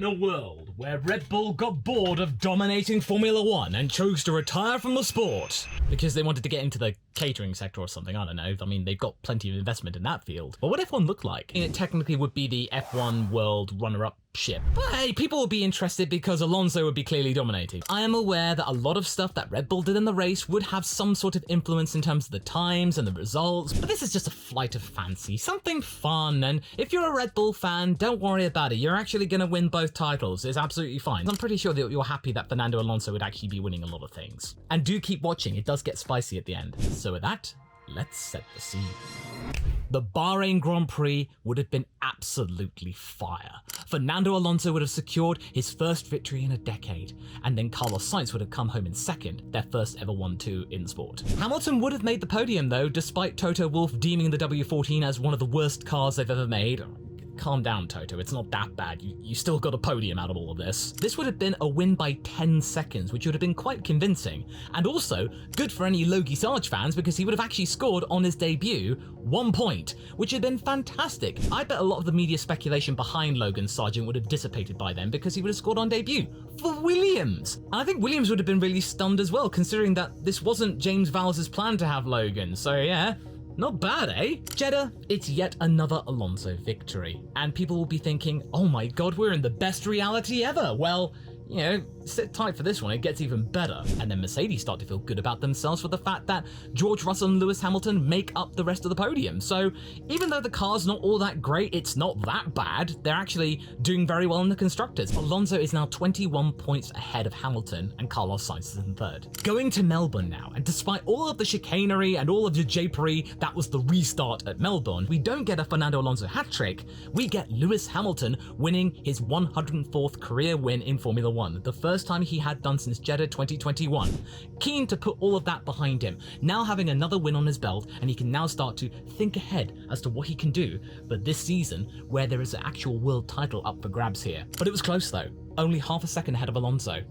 In a world where Red Bull got bored of dominating Formula 1 and chose to retire from the sport because they wanted to get into the catering sector or something, I don't know. I mean, they've got plenty of investment in that field. But what F1 look like? It technically would be the F1 World runner-up ship. But hey, people would be interested because Alonso would be clearly dominating. I am aware that a lot of stuff that Red Bull did in the race would have some sort of influence in terms of the times and the results, but this is just a flight of fancy, something fun, and if you're a Red Bull fan, don't worry about it. You're actually going to win both titles. It's absolutely fine. I'm pretty sure that you're happy that Fernando Alonso would actually be winning a lot of things. And do keep watching, it does get spicy at the end. So with that, let's set the scene. The Bahrain Grand Prix would have been absolutely fire. Fernando Alonso would have secured his first victory in a decade, and then Carlos Sainz would have come home in second, their first ever 1-2 in sport. Hamilton would have made the podium though, despite Toto Wolff deeming the W14 as one of the worst cars they've ever made. Calm down, Toto, it's not that bad. You still got a podium out of all of this. This would have been a win by 10 seconds, which would have been quite convincing. And also, good for any Logie Sarge fans because he would have actually scored on his debut 1 point, which had been fantastic. I bet a lot of the media speculation behind Logan Sargent would have dissipated by then because he would have scored on debut for Williams. And I think Williams would have been really stunned as well, considering that this wasn't James Vowles' plan to have Logan. So yeah. Not bad, eh? Jeddah, it's yet another Alonso victory. And people will be thinking, oh my god, we're in the best reality ever. Well, you know, sit tight for this one, it gets even better. And then Mercedes start to feel good about themselves for the fact that George Russell and Lewis Hamilton make up the rest of the podium. So even though the car's not all that great, it's not that bad. They're actually doing very well in the constructors. Alonso is now 21 points ahead of Hamilton and Carlos Sainz is in third. Going to Melbourne now, and despite all of the chicanery and all of the japery that was the restart at Melbourne, we don't get a Fernando Alonso hat trick, we get Lewis Hamilton winning his 104th career win in Formula 1, the first time he had done since Jeddah 2021. Keen to put all of that behind him, now having another win on his belt, and he can now start to think ahead as to what he can do for this season where there is an actual world title up for grabs here. But it was close though, only half a second ahead of Alonso.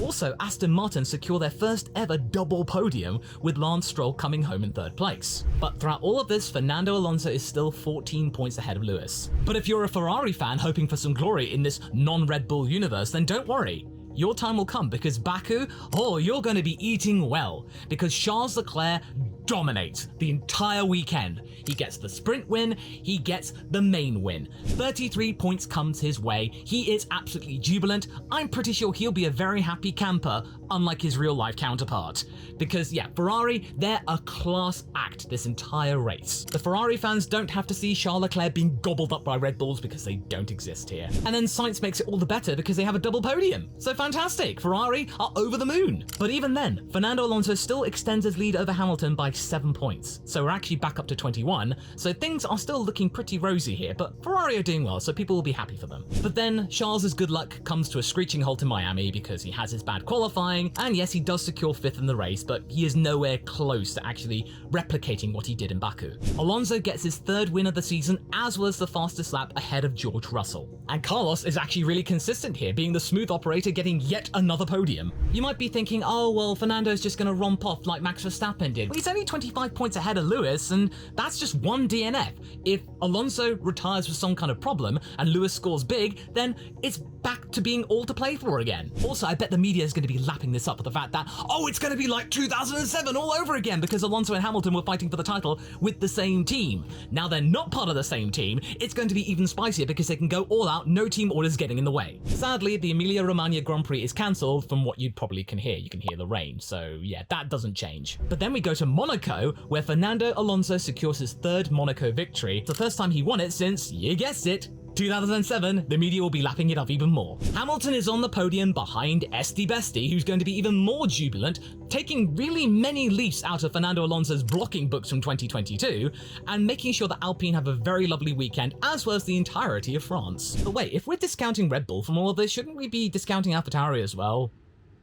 Also, Aston Martin secure their first ever double podium with Lance Stroll coming home in third place. But throughout all of this, Fernando Alonso is still 14 points ahead of Lewis. But if you're a Ferrari fan hoping for some glory in this non-Red Bull universe, then don't worry. Your time will come because Baku, oh, you're going to be eating well because Charles Leclerc dominates the entire weekend. He gets the sprint win, he gets the main win. 33 points comes his way. He is absolutely jubilant. I'm pretty sure he'll be a very happy camper, unlike his real life counterpart. Because yeah, Ferrari, they're a class act this entire race. The Ferrari fans don't have to see Charles Leclerc being gobbled up by Red Bulls because they don't exist here. And then Sainz makes it all the better because they have a double podium. So fantastic, Ferrari are over the moon. But even then, Fernando Alonso still extends his lead over Hamilton by 7 points. So we're actually back up to 21, so things are still looking pretty rosy here, but Ferrari are doing well, so people will be happy for them. But then, Charles's good luck comes to a screeching halt in Miami because he has his bad qualifying, and yes, he does secure 5th in the race, but he is nowhere close to actually replicating what he did in Baku. Alonso gets his 3rd win of the season, as well as the fastest lap ahead of George Russell. And Carlos is actually really consistent here, being the smooth operator getting yet another podium. You might be thinking, oh well, Fernando's just gonna romp off like Max Verstappen did. Well, he's only 25 points ahead of Lewis, and that's just one DNF. If Alonso retires with some kind of problem and Lewis scores big, then it's back to being all to play for again. Also, I bet the media is going to be lapping this up with the fact that, oh, it's going to be like 2007 all over again because Alonso and Hamilton were fighting for the title with the same team. Now they're not part of the same team, it's going to be even spicier because they can go all out, no team orders getting in the way. Sadly, the Emilia-Romagna Grand Prix is cancelled from what you probably can hear. You can hear the rain, so yeah, that doesn't change. But then we go to Monaco, where Fernando Alonso secures his 3rd Monaco victory. It's the first time he won it since, you guessed it, 2007, the media will be lapping it up even more. Hamilton is on the podium behind Esti Besti, who's going to be even more jubilant, taking really many leaps out of Fernando Alonso's blocking books from 2022, and making sure that Alpine have a very lovely weekend, as well as the entirety of France. But wait, if we're discounting Red Bull from all of this, shouldn't we be discounting AlphaTauri as well?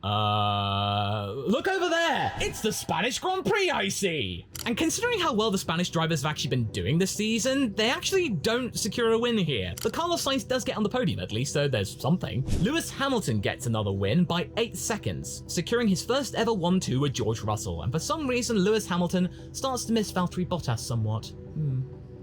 Look over there! It's the Spanish Grand Prix, I see! And considering how well the Spanish drivers have actually been doing this season, they actually don't secure a win here. But Carlos Sainz does get on the podium at least, so there's something. Lewis Hamilton gets another win by 8 seconds, securing his first ever 1-2 with George Russell, and for some reason Lewis Hamilton starts to miss Valtteri Bottas somewhat.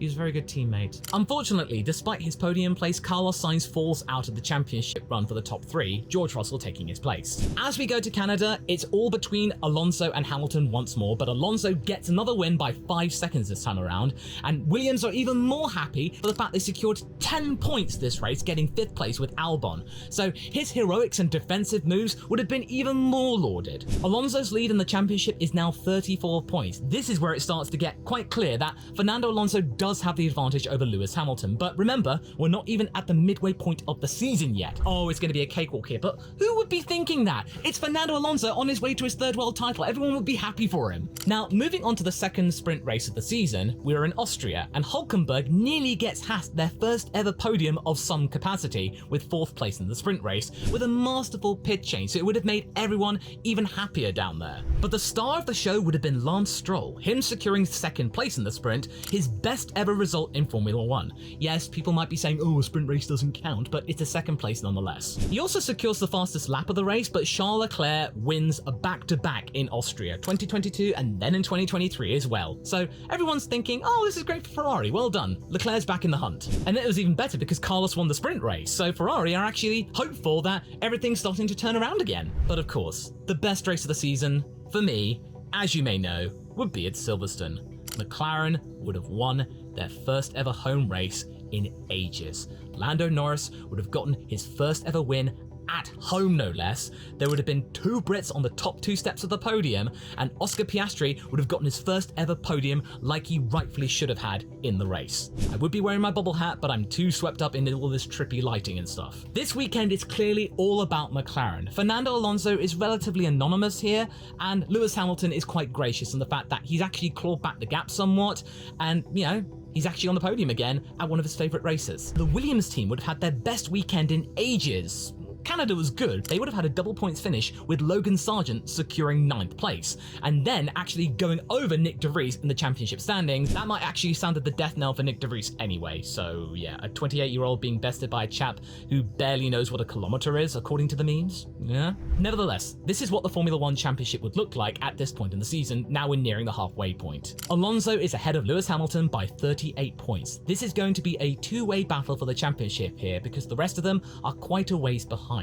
He's a very good teammate. Unfortunately, despite his podium place, Carlos Sainz falls out of the championship run for the top 3, George Russell taking his place. As we go to Canada, it's all between Alonso and Hamilton once more, but Alonso gets another win by 5 seconds this time around, and Williams are even more happy for the fact they secured 10 points this race, getting 5th place with Albon. So his heroics and defensive moves would have been even more lauded. Alonso's lead in the championship is now 34 points. This is where it starts to get quite clear that Fernando Alonso does have the advantage over Lewis Hamilton, but remember, we're not even at the midway point of the season yet. Oh, it's going to be a cakewalk here, but who would be thinking that? It's Fernando Alonso on his way to his 3rd world title. Everyone would be happy for him. Now, moving on to the 2nd sprint race of the season, we're in Austria, and Hülkenberg nearly gets Haas their first ever podium of some capacity with 4th place in the sprint race with a masterful pit change, so it would have made everyone even happier down there. But the star of the show would have been Lance Stroll, him securing 2nd place in the sprint, his best ever result in Formula 1. Yes, people might be saying, oh, a sprint race doesn't count, but it's a 2nd place nonetheless. He also secures the fastest lap of the race, but Charles Leclerc wins a back-to-back in Austria, 2022 and then in 2023 as well. So everyone's thinking, oh, this is great for Ferrari, well done. Leclerc's back in the hunt. And it was even better because Carlos won the sprint race, so Ferrari are actually hopeful that everything's starting to turn around again. But of course, the best race of the season, for me, as you may know, would be at Silverstone. McLaren would have won their first ever home race in ages. Lando Norris would have gotten his first ever win at home, no less. There would have been 2 Brits on the top 2 steps of the podium, and Oscar Piastri would have gotten his first ever podium like he rightfully should have had in the race. I would be wearing my bubble hat, but I'm too swept up into all this trippy lighting and stuff. This weekend is clearly all about McLaren. Fernando Alonso is relatively anonymous here, and Lewis Hamilton is quite gracious in the fact that he's actually clawed back the gap somewhat, and, you know, he's actually on the podium again at one of his favourite races. The Williams team would have had their best weekend in ages. Canada was good. They would have had a double points finish with Logan Sargent securing 9th place, and then actually going over Nick de Vries in the championship standings. That might actually sounded the death knell for Nick de Vries anyway, so yeah, a 28-year-old being bested by a chap who barely knows what a kilometre is, according to the memes. Yeah. Nevertheless, this is what the Formula 1 championship would look like at this point in the season. Now we're nearing the halfway point. Alonso is ahead of Lewis Hamilton by 38 points. This is going to be a 2-way battle for the championship here because the rest of them are quite a ways behind.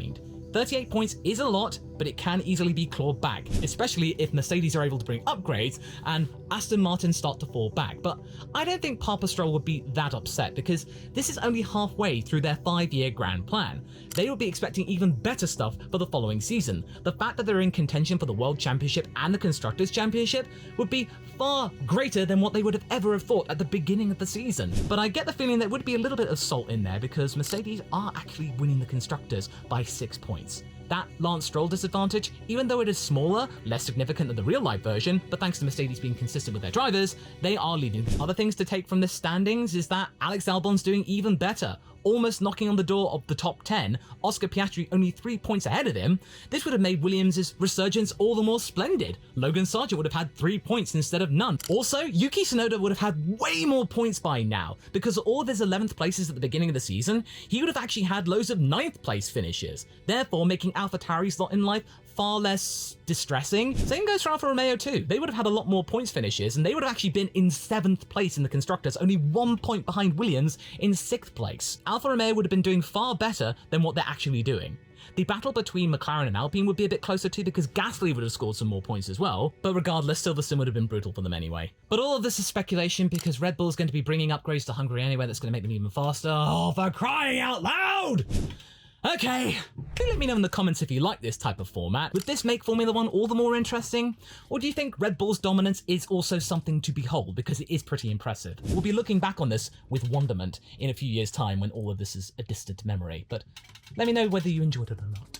38 points is a lot, but it can easily be clawed back, especially if Mercedes are able to bring upgrades and Aston Martin start to fall back. But I don't think Papa Stroll would be that upset because this is only halfway through their 5-year grand plan. They will be expecting even better stuff for the following season. The fact that they're in contention for the World Championship and the Constructors' Championship would be far greater than what they would have ever have thought at the beginning of the season. But I get the feeling there would be a little bit of salt in there because Mercedes are actually winning the Constructors by 6 points. That Lance Stroll disadvantage, even though it is smaller, less significant than the real-life version, but thanks to Mercedes being consistent with their drivers, they are leading. Other things to take from this standings is that Alex Albon's doing even better, almost knocking on the door of the top 10, Oscar Piastri only 3 points ahead of him. This would have made Williams' resurgence all the more splendid. Logan Sargent would have had 3 points instead of none. Also, Yuki Tsunoda would have had way more points by now. Because of all of his 11th places at the beginning of the season, he would have actually had loads of 9th place finishes, therefore making AlphaTauri's lot in life far less distressing. Same goes for Alfa Romeo too. They would have had a lot more points finishes, and they would have actually been in 7th place in the Constructors, only 1 point behind Williams in 6th place. Alfa Romeo would have been doing far better than what they're actually doing. The battle between McLaren and Alpine would be a bit closer too because Gasly would have scored some more points as well, but regardless, Silverstone would have been brutal for them anyway. But all of this is speculation because Red Bull's going to be bringing upgrades to Hungary anyway that's going to make them even faster. Oh, for crying out loud! Okay, do let me know in the comments if you like this type of format. Would this make Formula 1 all the more interesting? Or do you think Red Bull's dominance is also something to behold because it is pretty impressive? We'll be looking back on this with wonderment in a few years' time when all of this is a distant memory, but let me know whether you enjoyed it or not.